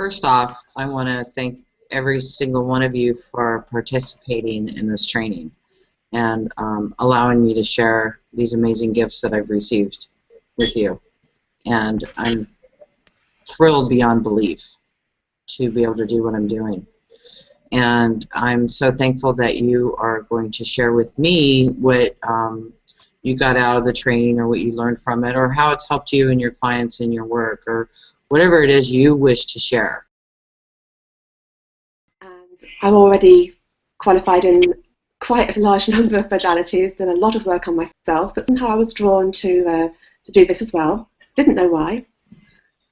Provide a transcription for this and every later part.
First off, I want to thank every single one of you for participating in this training and allowing me to share these amazing gifts that I've received with you. And I'm thrilled beyond belief to be able to do what I'm doing. And I'm so thankful that you are going to share with me what you got out of the training, or what you learned from it, or how it's helped you and your clients in your work, or whatever it is you wish to share. And I'm already qualified in quite a large number of modalities, done a lot of work on myself, but somehow I was drawn to do this as well. Didn't know why.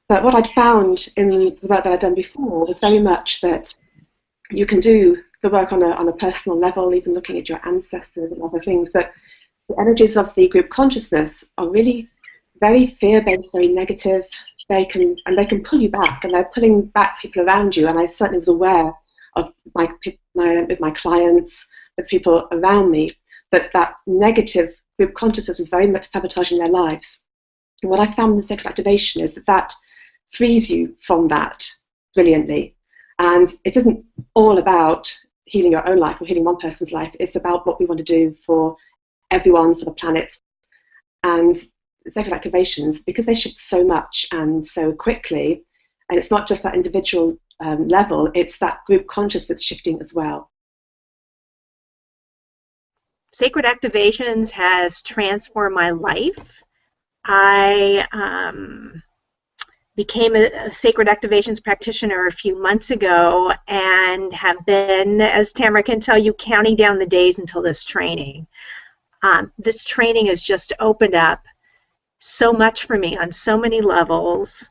But what I'd found in the work that I'd done before was very much that you can do the work on a personal level, even looking at your ancestors and other things, but the energies of the group consciousness are really very fear-based, very negative. They can pull you back, and they're pulling back people around you. And I certainly was aware of with my clients, the people around me, that negative group consciousness was very much sabotaging their lives. And what I found in the sacred activation is that frees you from that brilliantly. And it isn't all about healing your own life or healing one person's life. It's about what we want to do for everyone, for the planet. And sacred activations, because they shift so much and so quickly, and it's not just that individual level, it's that group conscious that's shifting as well. Sacred activations has transformed my life. I became a sacred activations practitioner a few months ago and have been, as Tamra can tell you, counting down the days until this training. This training has just opened up so much for me on so many levels,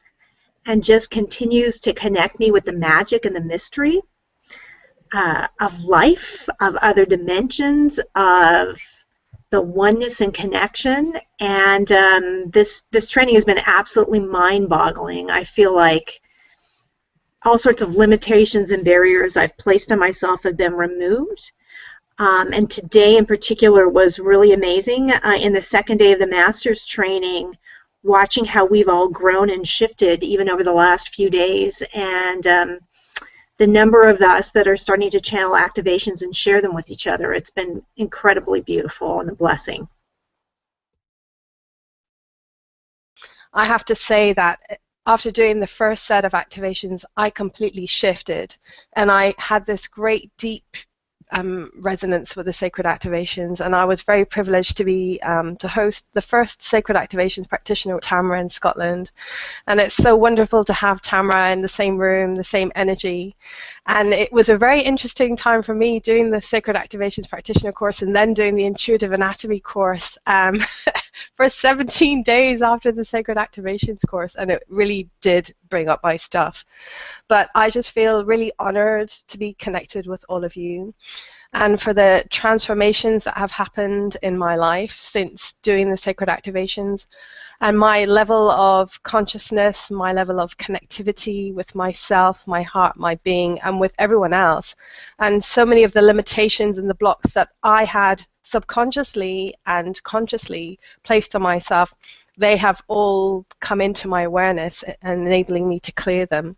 and just continues to connect me with the magic and the mystery of life, of other dimensions, of the oneness and connection. And this training has been absolutely mind-boggling. I feel like all sorts of limitations and barriers I've placed on myself have been removed. And today in particular was really amazing. In the second day of the Master's training, watching how we've all grown and shifted even over the last few days, and the number of us that are starting to channel activations and share them with each other. It's been incredibly beautiful and a blessing. I have to say that after doing the first set of activations, I completely shifted, and I had this great deep resonance with the sacred activations, and I was very privileged to be to host the first sacred activations practitioner, Tamra, in Scotland. And it's so wonderful to have Tamra in the same room, the same energy. And it was a very interesting time for me doing the sacred activations practitioner course and then doing the intuitive anatomy course for 17 days after the sacred activations course, and it really did bring up my stuff. But I just feel really honored to be connected with all of you, and for the transformations that have happened in my life since doing the sacred activations, and my level of consciousness, my level of connectivity with myself, my heart, my being, and with everyone else. And so many of the limitations and the blocks that I had subconsciously and consciously placed on myself, they have all come into my awareness and enabling me to clear them.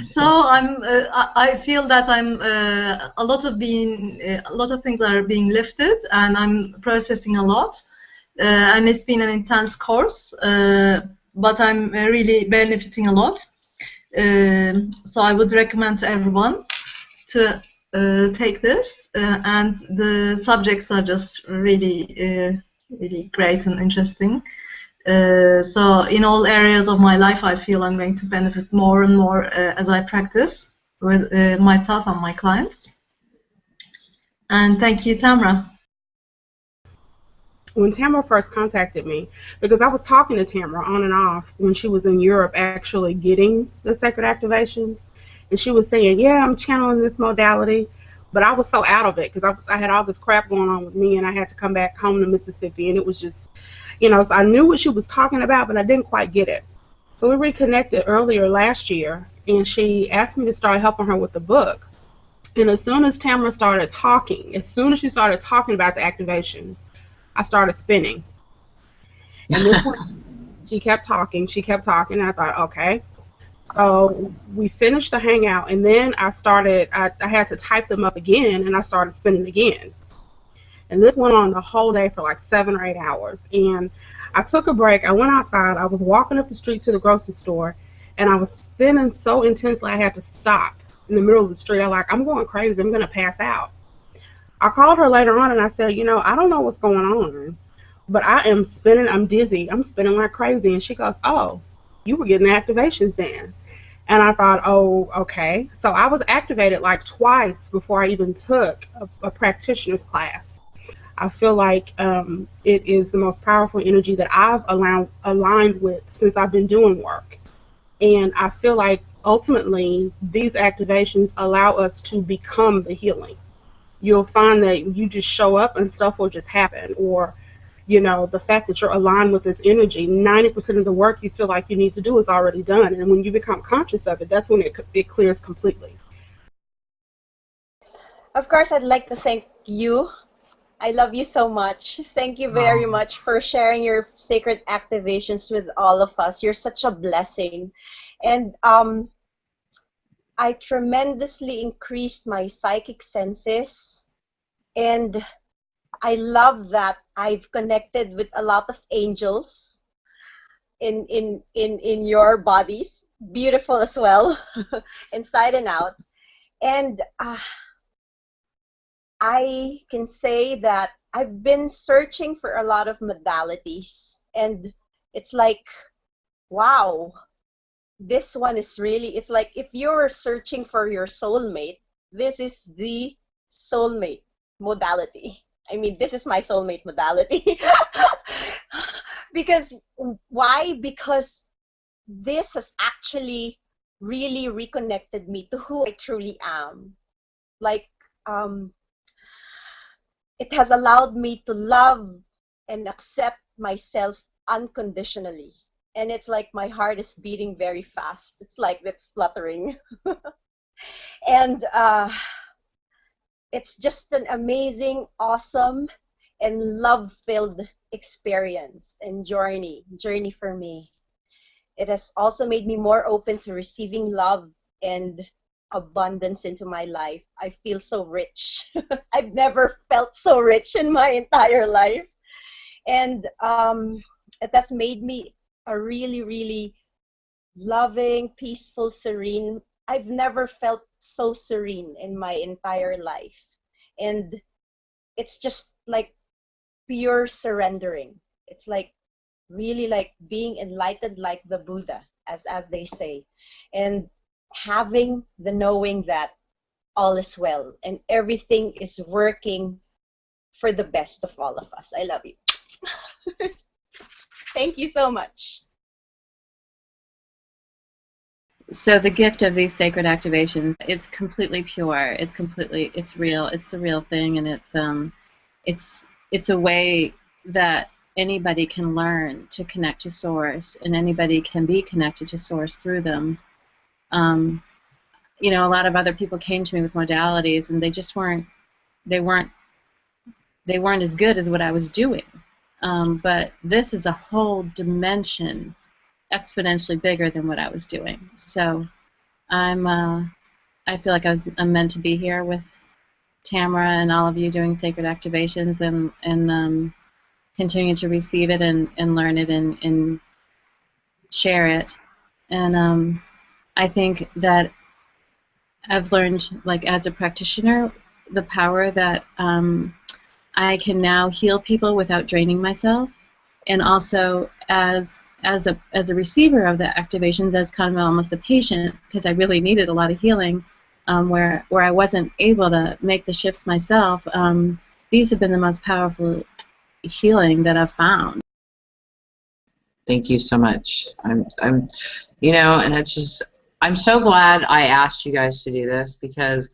So I feel that a lot of things are being lifted, and I'm processing a lot, and it's been an intense course, but I'm really benefiting a lot. So I would recommend to everyone to take this, and the subjects are just really really great and interesting. So in all areas of my life, I feel I'm going to benefit more and more as I practice with myself and my clients. And thank you, Tamra. When Tamra first contacted me, because I was talking to Tamra on and off when she was in Europe actually getting the sacred activations, and she was saying, yeah, I'm channeling this modality, but I was so out of it because I had all this crap going on with me, and I had to come back home to Mississippi, and it was just, you know, so I knew what she was talking about, but I didn't quite get it. So we reconnected earlier last year, and she asked me to start helping her with the book. And as soon as Tamra started talking, as soon as she started talking about the activations, I started spinning. And this one, she kept talking, and I thought, okay. So we finished the hangout, and then I had to type them up again, and I started spinning again. And this went on the whole day for like 7 or 8 hours. And I took a break. I went outside. I was walking up the street to the grocery store, and I was spinning so intensely I had to stop in the middle of the street. I'm going crazy. I'm going to pass out. I called her later on, and I said, I don't know what's going on, but I am spinning. I'm dizzy. I'm spinning like crazy. And she goes, oh, you were getting the activations then. And I thought, oh, okay. So I was activated like twice before I even took a practitioner's class. I feel like it is the most powerful energy that I've aligned with since I've been doing work. And I feel like ultimately these activations allow us to become the healing. You'll find that you just show up and stuff will just happen. Or, the fact that you're aligned with this energy, 90% of the work you feel like you need to do is already done. And when you become conscious of it, that's when it clears completely. Of course, I'd like to thank you. I love you so much. Thank you very much for sharing your sacred activations with all of us. You're such a blessing. And I tremendously increased my psychic senses. And I love that I've connected with a lot of angels in your bodies. Beautiful as well, inside and out. And I can say that I've been searching for a lot of modalities, and it's like, wow, this one is really, it's like if you're searching for your soulmate, this is the soulmate modality. I mean, this is my soulmate modality. Why? Because this has actually really reconnected me to who I truly am. Like, it has allowed me to love and accept myself unconditionally. And it's like my heart is beating very fast. It's like it's fluttering. And it's just an amazing, awesome, and love-filled experience and journey for me. It has also made me more open to receiving love and abundance into my life. I feel so rich. I've never felt so rich in my entire life. And it has made me a really, really loving, peaceful, serene. I've never felt so serene in my entire life. And it's just like pure surrendering. It's like really like being enlightened like the Buddha, as they say. And having the knowing that all is well and everything is working for the best of all of us. I love you. Thank you so much. So the gift of these sacred activations, it's completely pure. It's real. It's the real thing, and it's a way that anybody can learn to connect to Source, and anybody can be connected to Source through them. A lot of other people came to me with modalities, and they weren't as good as what I was doing. But this is a whole dimension, exponentially bigger than what I was doing. So I feel like I'm meant to be here with Tamra and all of you doing sacred activations and continue to receive it and learn it and share it. And I think that I've learned, like as a practitioner, the power that I can now heal people without draining myself, and also as a receiver of the activations, as kind of almost a patient, because I really needed a lot of healing, where I wasn't able to make the shifts myself. These have been the most powerful healing that I've found. Thank you so much. And it's just, I'm so glad I asked you guys to do this, because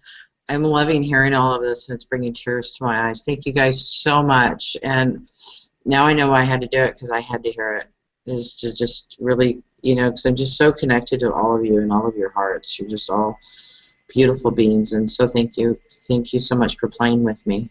I'm loving hearing all of this, and it's bringing tears to my eyes. Thank you guys so much. And now I know I had to do it because I had to hear it. It's just really, because I'm just so connected to all of you and all of your hearts. You're just all beautiful beings, and so thank you. Thank you so much for playing with me.